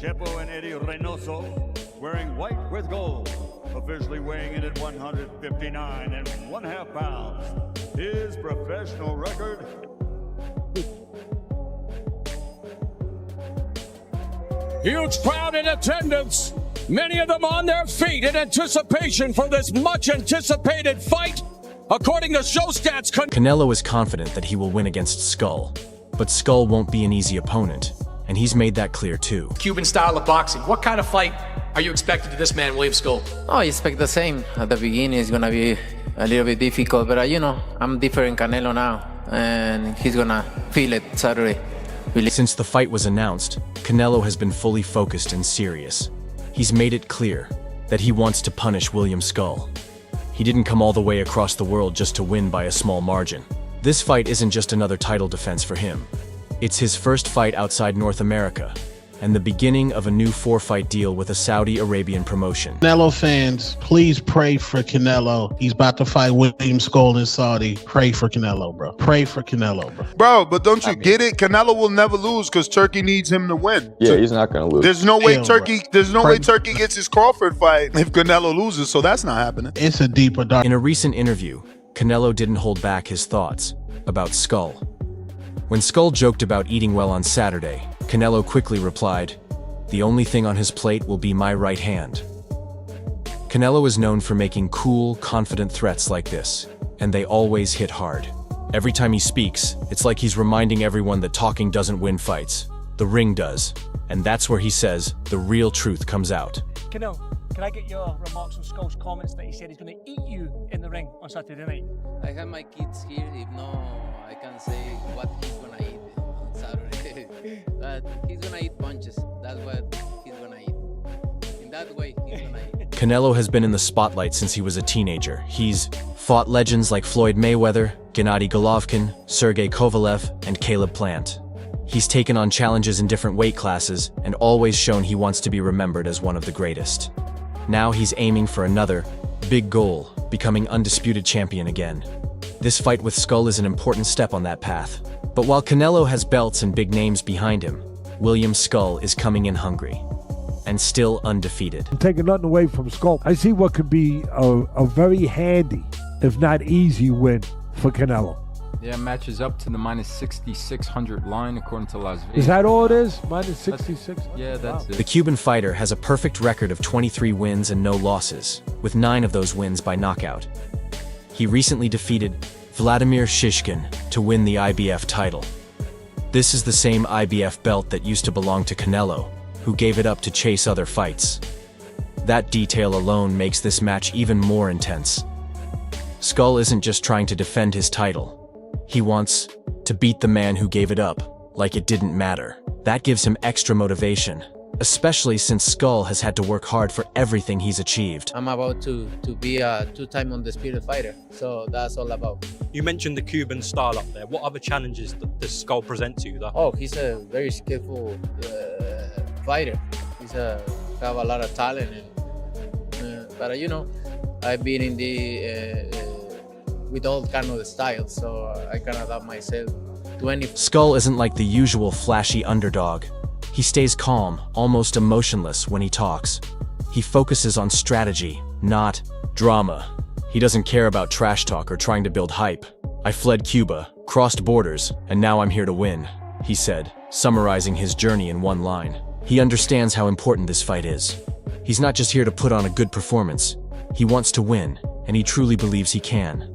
Chepo and Eddie Reynoso, wearing white with gold, officially weighing in at 159 and 1/2 pounds. His professional record. Huge crowd in attendance. Many of them on their feet in anticipation for this much-anticipated fight. According to show stats, Canelo is confident that he will win against Skull, but Skull won't be an easy opponent, and he's made that clear too. Cuban style of boxing. What kind of fight are you expecting to this man, William Skull? Oh, I expect the same. At the beginning, it's gonna be a little bit difficult, but I'm different Canelo now, and he's gonna feel it Saturday. Since the fight was announced, Canelo has been fully focused and serious. He's made it clear that he wants to punish William Skull. He didn't come all the way across the world just to win by a small margin. This fight isn't just another title defense for him. It's his first fight outside North America, and the beginning of a new 4-fight deal with a Saudi Arabian promotion. Canelo fans, please pray for Canelo. He's about to fight William Skull in Saudi. Pray for Canelo, bro. Pray for Canelo, bro. Bro, but don't you get it? Canelo will never lose because Turkey needs him to win. Yeah, he's not gonna lose. There's no way Turkey. Bro. There's no way Turkey gets his Crawford fight if Canelo loses. So that's not happening. It's a deeper dark. In a recent interview, Canelo didn't hold back his thoughts about Skull. When Skull joked about eating well on Saturday, Canelo quickly replied, "The only thing on his plate will be my right hand." Canelo is known for making cool, confident threats like this, and they always hit hard. Every time he speaks, it's like he's reminding everyone that talking doesn't win fights. The ring does. And that's where he says the real truth comes out. Canelo, can I get your remarks on Skull's comments that he said he's going to eat you in the ring on Saturday night? I have my kids here. If no, I can say what he's gonna eat on Saturday. But he's gonna eat punches. That's what he's gonna eat. In that way, he's gonna eat. Canelo has been in the spotlight since he was a teenager. He's fought legends like Floyd Mayweather, Gennady Golovkin, Sergey Kovalev, and Caleb Plant. He's taken on challenges in different weight classes and always shown he wants to be remembered as one of the greatest. Now he's aiming for another big goal, becoming undisputed champion again. This fight with Skull is an important step on that path. But while Canelo has belts and big names behind him, William Skull is coming in hungry and still undefeated. I'm taking nothing away from Skull. I see what could be a very handy, if not easy, win for Canelo. Yeah, matches up to the minus 6,600 line according to Las Vegas. Is that all it is? Minus 66? Yeah, that's it. The Cuban fighter has a perfect record of 23 wins and no losses, with 9 of those wins by knockout. He recently defeated Vladimir Shishkin to win the IBF title. This is the same IBF belt that used to belong to Canelo, who gave it up to chase other fights. That detail alone makes this match even more intense. Skull isn't just trying to defend his title. He wants to beat the man who gave it up, like it didn't matter. That gives him extra motivation, especially since Skull has had to work hard for everything he's achieved. I'm about to be a 2-time undisputed fighter, so that's all about. You mentioned the Cuban style up there. What other challenges does Skull present to you? Oh, he's a very skillful fighter. He's have a lot of talent, but I've been in the with all kind of styles, so I can adapt myself to any. Skull isn't like the usual flashy underdog. He stays calm, almost emotionless when he talks. He focuses on strategy, not drama. He doesn't care about trash talk or trying to build hype. "I fled Cuba, crossed borders, and now I'm here to win," he said, summarizing his journey in one line. He understands how important this fight is. He's not just here to put on a good performance. He wants to win, and he truly believes he can.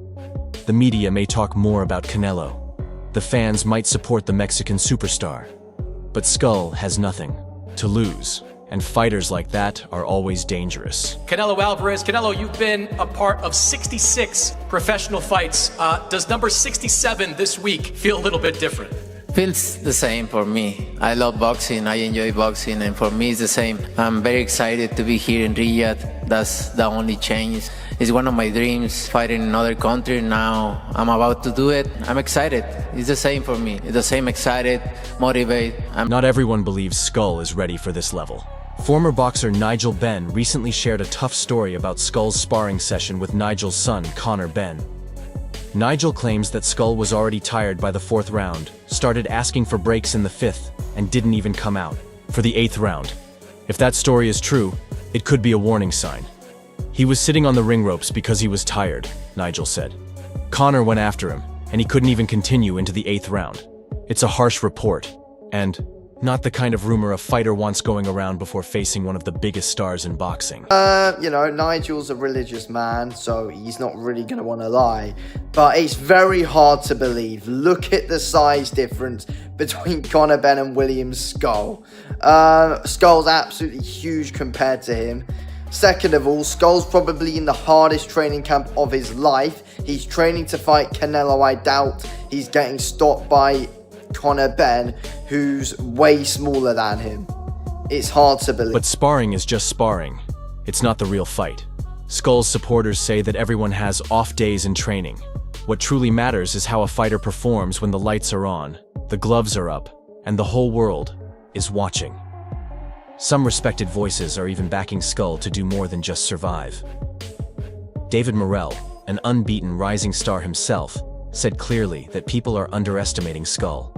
The media may talk more about Canelo. The fans might support the Mexican superstar. But Skull has nothing to lose, and fighters like that are always dangerous. Canelo Alvarez. Canelo, you've been a part of 66 professional fights. Does number 67 this week feel a little bit different? Feels the same for me. I love boxing, I enjoy boxing, and for me it's the same. I'm very excited to be here in Riyadh. That's the only change. It's one of my dreams, fighting in another country. Now I'm about to do it. I'm excited. It's the same for me. It's the same, excited, motivated. Not everyone believes Skull is ready for this level. Former boxer Nigel Benn recently shared a tough story about Skull's sparring session with Nigel's son, Conor Benn. Nigel claims that Skull was already tired by the 4th round, started asking for breaks in the 5th, and didn't even come out. For the 8th round, If that story is true, it could be a warning sign. He was sitting on the ring ropes because he was tired, Nigel said. Conor went after him, and he couldn't even continue into the 8th round. It's a harsh report, and not the kind of rumor a fighter wants going around before facing one of the biggest stars in boxing. You know, Nigel's a religious man, so he's not really going to want to lie. But it's very hard to believe. Look at the size difference between Conor Benn and William Skull. Skull's absolutely huge compared to him. Second of all, Skull's probably in the hardest training camp of his life. He's training to fight Canelo. I doubt he's getting stopped by Conor Benn, who's way smaller than him. It's hard to believe. But sparring is just sparring. It's not the real fight. Skull's supporters say that everyone has off days in training. What truly matters is how a fighter performs when the lights are on, the gloves are up, and the whole world is watching. Some respected voices are even backing Skull to do more than just survive. David Morrell, an unbeaten rising star himself, said clearly that people are underestimating Skull.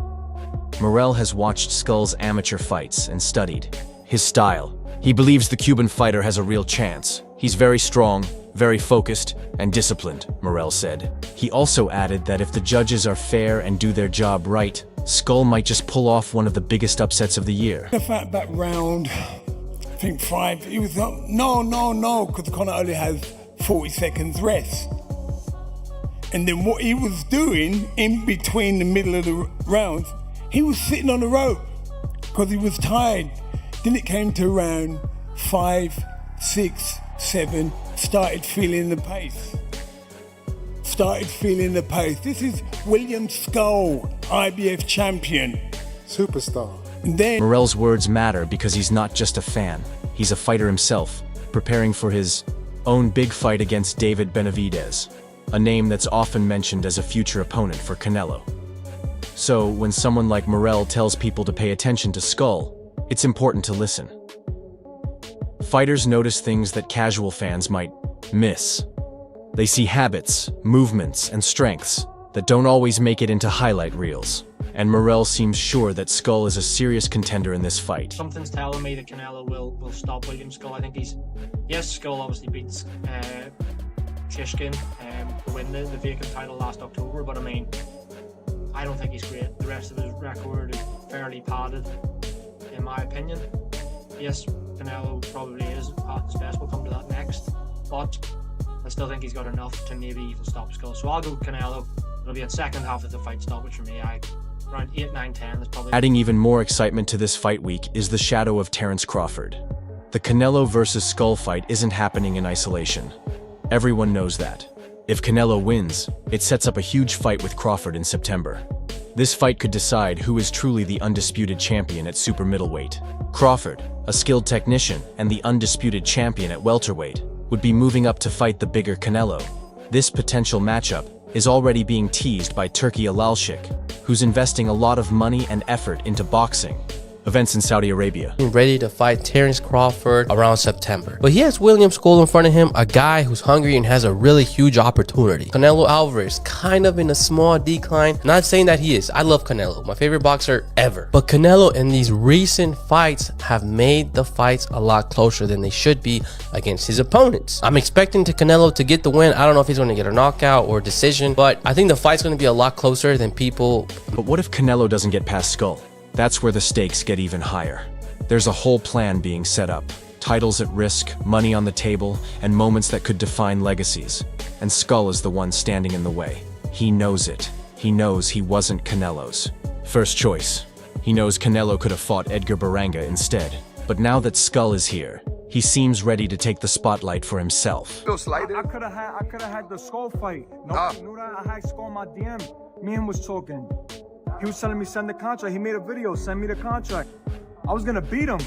Morrell has watched Skull's amateur fights and studied his style. He believes the Cuban fighter has a real chance. He's very strong, very focused, and disciplined, Morrell said. He also added that if the judges are fair and do their job right, Skull might just pull off one of the biggest upsets of the year. The fact that round, I think 5, he was like, no, because Conor only has 40 seconds rest. And then what he was doing in between the middle of the rounds, he was sitting on the rope because he was tired. Then it came to round 5, 6, 7, started feeling the pace. This is William Skull, IBF champion. Superstar. Then Morrell's words matter because he's not just a fan. He's a fighter himself, preparing for his own big fight against David Benavidez, a name that's often mentioned as a future opponent for Canelo. So, when someone like Morrell tells people to pay attention to Skull, it's important to listen. Fighters notice things that casual fans might miss. They see habits, movements, and strengths that don't always make it into highlight reels. And Morrell seems sure that Skull is a serious contender in this fight. Something's telling me that Canelo will stop William Skull. I think yes, Skull obviously beats Shishkin to win the vacant title last October, but I mean, I don't think he's great. The rest of his record is fairly padded, in my opinion. Yes, Canelo probably is at his best. We'll come to that next. But I still think he's got enough to maybe even stop Skull. So I'll go Canelo. It'll be at second half of the fight stoppage for me. Around 8, 9, 10 is probably... Adding even more excitement to this fight week is the shadow of Terence Crawford. The Canelo versus Skull fight isn't happening in isolation. Everyone knows that. If Canelo wins, it sets up a huge fight with Crawford in September. This fight could decide who is truly the undisputed champion at super middleweight. Crawford, a skilled technician and the undisputed champion at welterweight, would be moving up to fight the bigger Canelo. This potential matchup is already being teased by Turki Alalshik, who's investing a lot of money and effort into boxing events in Saudi Arabia. Ready to fight Terence Crawford around September. But he has William Skull in front of him, a guy who's hungry and has a really huge opportunity. Canelo Alvarez, kind of in a small decline. Not saying that he is. I love Canelo, my favorite boxer ever. But Canelo in these recent fights have made the fights a lot closer than they should be against his opponents. I'm expecting Canelo to get the win. I don't know if he's going to get a knockout or a decision, but I think the fight's going to be a lot closer than people. But what if Canelo doesn't get past Skull? That's where the stakes get even higher. There's a whole plan being set up. Titles at risk, money on the table, and moments that could define legacies. And Skull is the one standing in the way. He knows it. He knows he wasn't Canelo's first choice. He knows Canelo could have fought Edgar Baranga instead. But now that Skull is here, he seems ready to take the spotlight for himself. I could have had the Skull fight. Nobody knew that. I had Skull on my DM. Me and him was talking. He was telling me send the contract. He made a video, send me the contract. I was gonna beat him.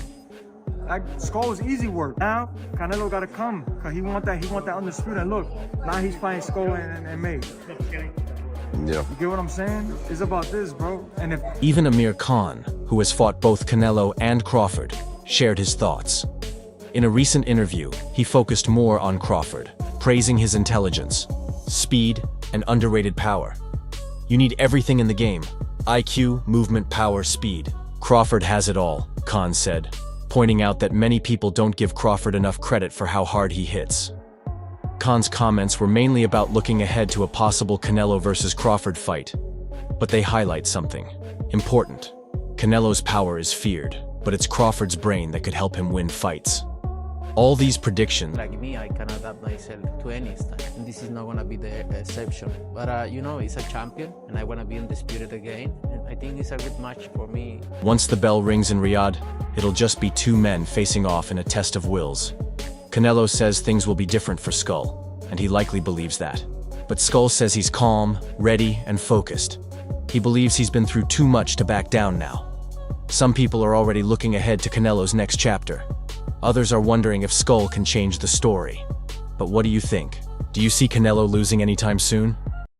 Skull was easy work. Now Canelo gotta come, cause he want that undisputed. And look, now he's fighting Skull and me. Yeah. You get what I'm saying? It's about this, bro. And if even Amir Khan, who has fought both Canelo and Crawford, shared his thoughts. In a recent interview, he focused more on Crawford, praising his intelligence, speed, and underrated power. You need everything in the game. IQ, movement, power, speed. Crawford has it all, Khan said. pointing out that many people don't give Crawford enough credit for how hard he hits. Khan's comments were mainly about looking ahead to a possible Canelo versus Crawford fight, but they highlight something important. Canelo's power is feared, but it's Crawford's brain that could help him win fights. All these predictions, like me, I can adapt myself to any style, and this is not gonna be the exception. But you know, he's a champion, and I wanna be undisputed again, and I think it's a good match for me. Once the bell rings in Riyadh, it'll just be two men facing off in a test of wills. Canelo says things will be different for Skull, and he likely believes that. But Skull says he's calm, ready, and focused. He believes he's been through too much to back down now. Some people are already looking ahead to Canelo's next chapter. Others are wondering if Skull can change the story. But what do you think? Do you see Canelo losing anytime soon?